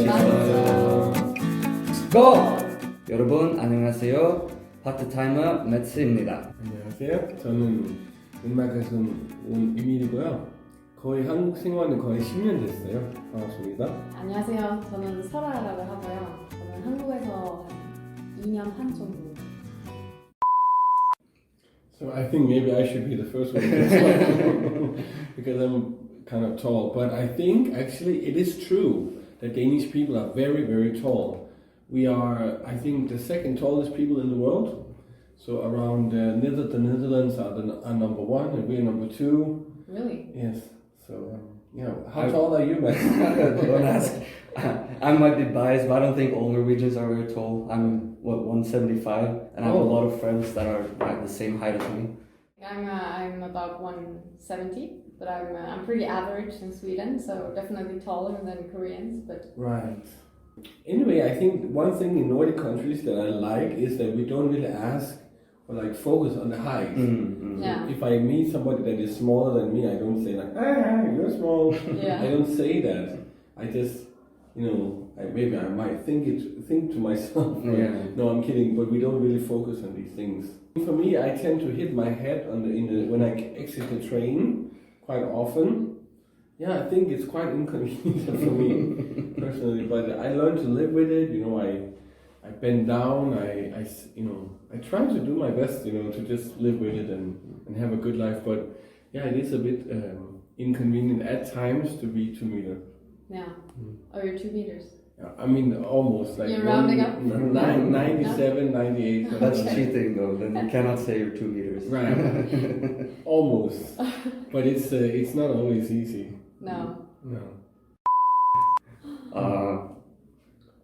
맛있어요. 고! 여러분 안녕하세요. 파트타이머 매츠입니다. 안녕하세요. 저는 덴마크에서 온 이민이고요. 거의 한국 생활은 거의 10년 됐어요. 반갑습니다. 안녕하세요. 저는 설아라고 하고요. 저는 한국에서 한 2년 반 정도. So I think maybe I should be the first one to talk because I'm kind of tall. But I think actually it is true that Danish people are very, very tall. We are, I think, the second tallest people in the world. So around the Netherlands are number one and we're number two. Really? Yes. So, how tall are you, man? Don't ask. I might be biased, but I don't think all Norwegians are very tall. I'm 175, and I have a lot of friends that are like the same height as me. I'm about 170, but I'm pretty average in Sweden, so definitely taller than Koreans. But Right. Anyway, I think one thing in Nordic countries that I like is that we don't really ask or like focus on the height. Yeah. If I meet somebody that is smaller than me, I don't say like, you're small. Yeah. I don't say that. I just, maybe I might think to myself. Yeah. No, I'm kidding. But we don't really focus on these things. For me, I tend to hit my head when I exit the train quite often. Yeah, I think it's quite inconvenient for me personally. But I learned to live with it. I bend down. I try to do my best. To just live with it and have a good life. But yeah, it is a bit inconvenient at times to be 2 meters. yeah. Oh, you're 2 meters. I mean, almost like You're rounding up? 97, 98. That's cheating though, then you cannot say you're 2 meters. Right. Almost. But it's not always easy. No. No.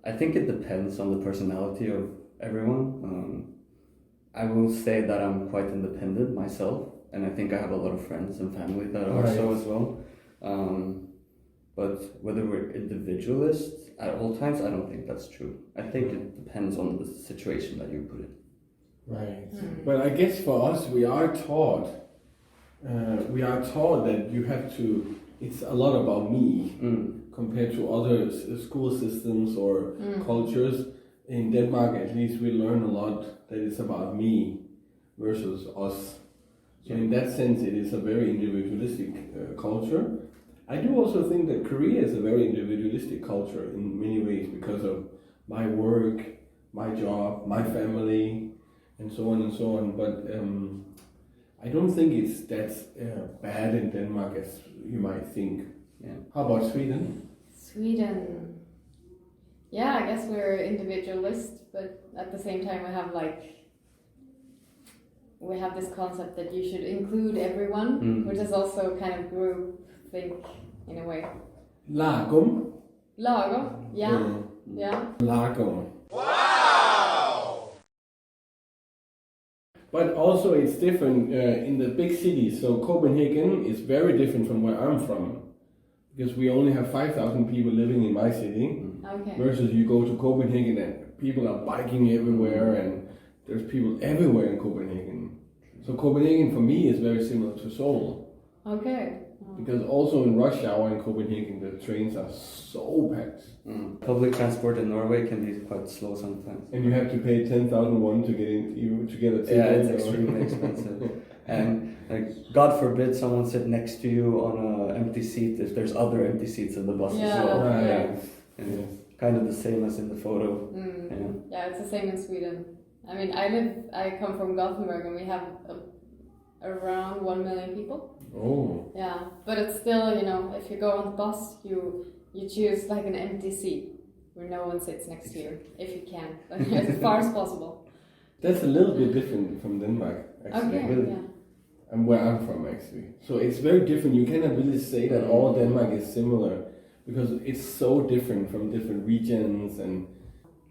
I think it depends on the personality of everyone. I will say that I'm quite independent myself, and I think I have a lot of friends and family that are so as well. But whether we're individualists at all times, I don't think that's true. I think it depends on the situation that you put in. Right. But I guess for us, we are taught that you have to, it's a lot about me compared to other school systems or cultures. In Denmark, at least, we learn a lot that it's about me versus us. So in that sense, it is a very individualistic culture. I do also think that Korea is a very individualistic culture in many ways because of my work, my job, my family, and so on and so on. But I don't think it's that bad in Denmark as you might think. Yeah. How about Sweden? Sweden. Yeah, I guess we're individualist, but at the same time we have this concept that you should include everyone, which is also kind of group think in a way. Lagom. Lagom, yeah. Yeah. Lagom. Wow! But also it's different in the big cities. So Copenhagen is very different from where I'm from. Because we only have 5,000 people living in my city. Okay. Versus you go to Copenhagen and people are biking everywhere and there's people everywhere in Copenhagen. So Copenhagen for me is very similar to Seoul. Okay. Because also in rush hour in Copenhagen, the trains are so packed. Public transport in Norway can be quite slow sometimes. And you have to pay 10,000 won to get a ticket. Yeah, it's extremely expensive. And God forbid someone sit next to you on an empty seat if there's other empty seats in the bus as well. Right. Yeah. And it's kind of the same as in the photo. Yeah, it's the same in Sweden. I mean, I come from Gothenburg and we have around 1 million people. Oh. Yeah, but it's still, if you go on the bus, you choose like an empty seat where no one sits next to you, if you can, as far as possible. That's a little bit different from Denmark, actually. Okay, really. yeah. And where I'm from, actually. So it's very different. You cannot really say that all Denmark is similar because it's so different from different regions and.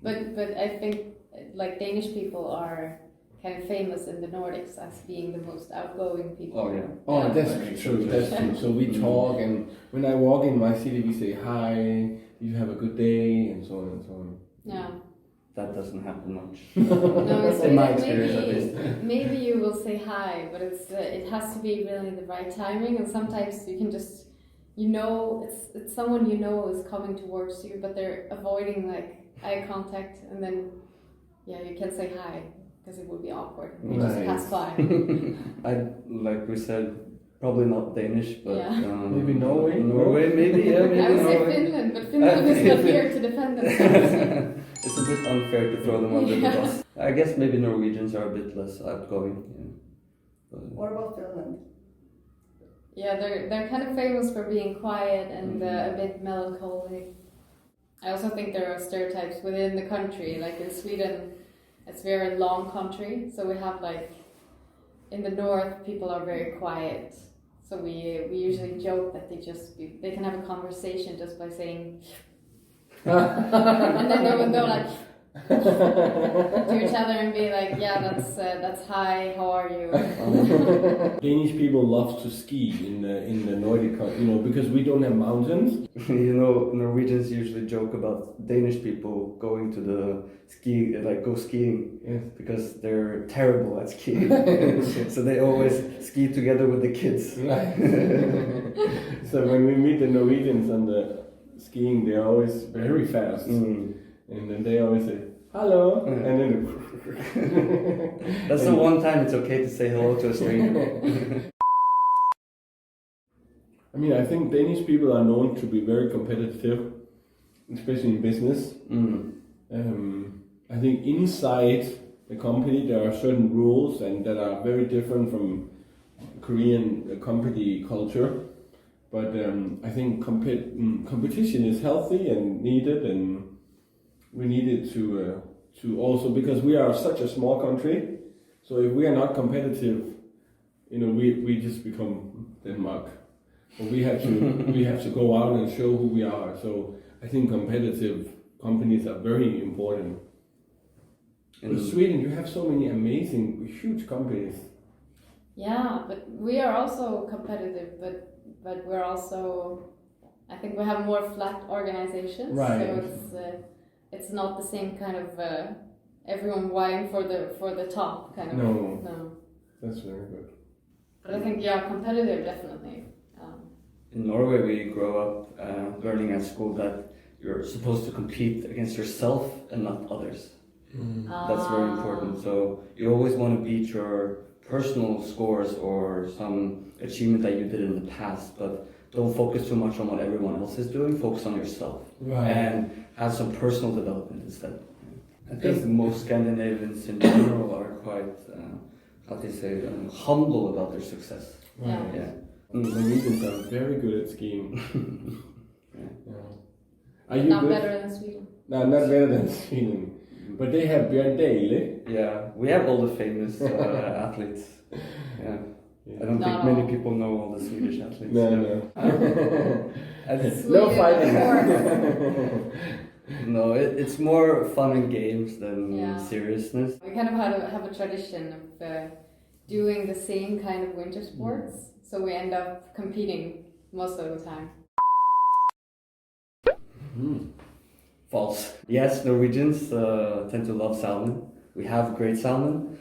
But I think like Danish people are kind of famous in the Nordics as being the most outgoing people. Oh yeah. Oh, that's true. That's true. So we talk, and when I walk in my city, we say hi. You have a good day, and so on and so on. Yeah. That doesn't happen much. No, it's in my experience, at least. Maybe you will say hi, but it has to be really the right timing, and sometimes you can just you know, it's someone you know is coming towards you, but they're avoiding like eye contact, and then you can say hi because it would be awkward. You just pass by. I like we said, probably not Danish, but maybe Norway. Norway, maybe maybe I would Norway. say Finland, but Finland is not here to defend themselves. It's a bit unfair to throw them under the bus. I guess maybe Norwegians are a bit less outgoing. What about Finland? Yeah, they're kind of famous for being quiet and a bit melancholy. I also think there are stereotypes within the country. Like in Sweden, it's a very long country, so we have like in the north people are very quiet. So we usually joke that they can have a conversation just by saying, and then they would go like to each other and be like, yeah, that's hi, how are you? Danish people love to ski in the Nordic, because we don't have mountains. Norwegians usually joke about Danish people going to the go skiing, because they're terrible at skiing. So they always ski together with the kids. Right. So when we meet the Norwegians on the skiing, they're always very fast. And then they always say, hello, and then that's the one time it's okay to say hello to a stranger. I mean, I think Danish people are known to be very competitive, especially in business. I think inside the company there are certain rules and that are very different from Korean company culture. But I think competition is healthy and needed, and we needed to also, because we are such a small country, so if we are not competitive, we just become Denmark. But we have to go out and show who we are. So I think competitive companies are very important. In Sweden, you have so many amazing, huge companies. Yeah, but we are also competitive, but we're also, I think we have more flat organizations. Right. So it's not the same kind of everyone vying for the top kind of. No. That's very good. But I think competitive definitely. In Norway, we grow up learning at school that you're supposed to compete against yourself and not others. That's very important. So you always want to beat your personal scores or some achievement that you did in the past, but don't focus too much on what everyone else is doing. Focus on yourself and have some personal development instead. I think most Scandinavians in general are quite, humble about their success. Yeah. Norwegians are very good at skiing. Are you not good? better than Sweden. No, not better than Sweden. But they have Björn Dahle. Yeah, we have all the famous athletes. Yeah. I don't think many people know all the Swedish athletes. No. No fighting. No, it's more fun and games than seriousness. We kind of have a tradition of doing the same kind of winter sports, so we end up competing most of the time. False. Yes, Norwegians tend to love salmon. We have great salmon,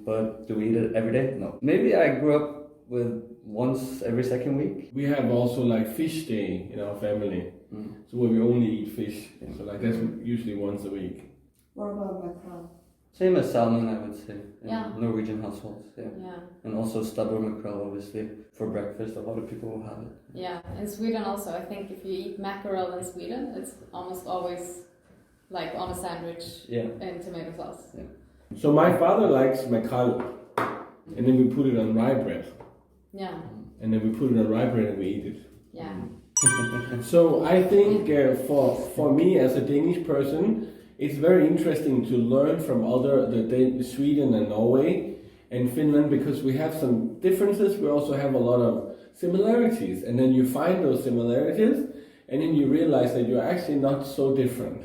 but do we eat it every day? No. Maybe I grew up with once every second week. We have also like fish day in our family, so where we only eat fish. So like that's usually once a week. What about mackerel? Same as salmon, I would say, in Yeah. Norwegian households. Yeah. And also stubber mackerel, obviously, for breakfast. A lot of people will have it. Yeah, in Sweden also, I think if you eat mackerel in Sweden, it's almost always like on a sandwich and tomato sauce. Yeah. So my father likes mackerel, and then we put it on rye bread. Yeah. And then we put it on rye bread and we eat it. Yeah. So I think for me as a Danish person, it's very interesting to learn from Sweden and Norway and Finland, because we have some differences. We also have a lot of similarities, and then you find those similarities, and then you realize that you're actually not so different.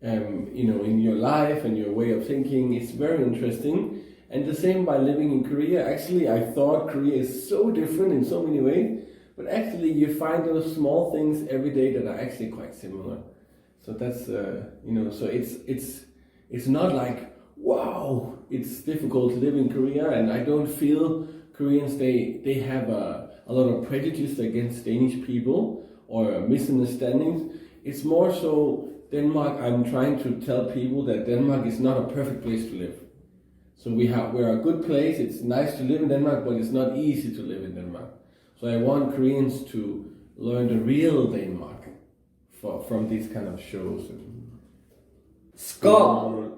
In your life and your way of thinking, it's very interesting. And the same by living in Korea. Actually, I thought Korea is so different in so many ways, but actually you find those small things every day that are actually quite similar. So that's so it's not like, wow, it's difficult to live in Korea, and I don't feel Koreans they have a a lot of prejudice against Danish people or misunderstandings. It's more so Denmark, I'm trying to tell people that Denmark is not a perfect place to live. So we're a good place, it's nice to live in Denmark, but it's not easy to live in Denmark. So I want Koreans to learn the real Denmark from these kind of shows. Skål!